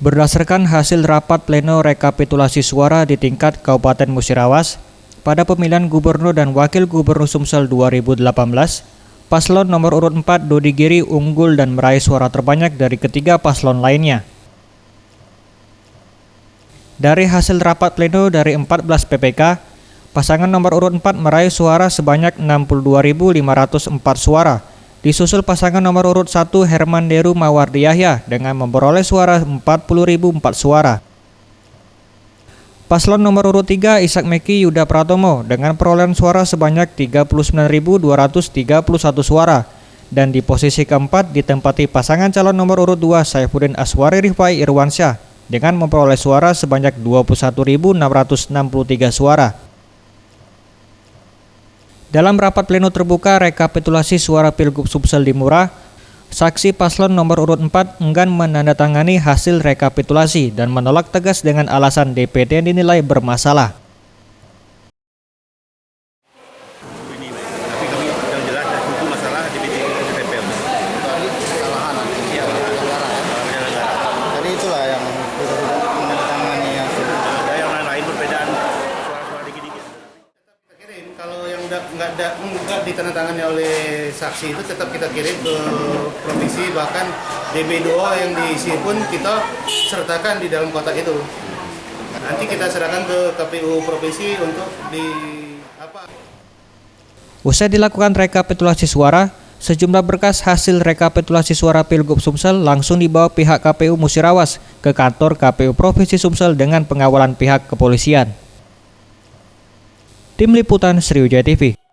Berdasarkan hasil rapat pleno rekapitulasi suara di tingkat Kabupaten Musirawas pada pemilihan Gubernur dan Wakil Gubernur Sumsel 2018, paslon nomor urut 4 Dodi Giri unggul dan meraih suara terbanyak dari ketiga paslon lainnya. Dari hasil rapat pleno dari 14 PPK, pasangan nomor urut 4 meraih suara sebanyak 62.504 suara. Disusul pasangan nomor urut 1 Herman Deru Mawardi Yahya dengan memperoleh suara 40.004 suara. Paslon nomor urut 3 Ishak Meki Yuda Pratomo dengan perolehan suara sebanyak 39.231 suara. Dan di posisi keempat ditempati pasangan calon nomor urut 2 Saifuddin Aswari Rifai Irwansyah dengan memperoleh suara sebanyak 21.663 suara. Dalam rapat pleno terbuka rekapitulasi suara Pilgub Sumsel di Murah, saksi paslon nomor urut 4 enggan menandatangani hasil rekapitulasi dan menolak tegas dengan alasan DPT yang dinilai bermasalah. Nggak ditandatangani oleh saksi itu tetap kita kirim ke provinsi, bahkan DB2 yang diisi pun kita sertakan di dalam kotak itu. Nanti kita serahkan ke KPU provinsi untuk Usai dilakukan rekapitulasi suara, sejumlah berkas hasil rekapitulasi suara Pilgub Sumsel langsung dibawa pihak KPU Musirawas ke kantor KPU Provinsi Sumsel dengan pengawalan pihak kepolisian. Tim Liputan Sriwijaya TV.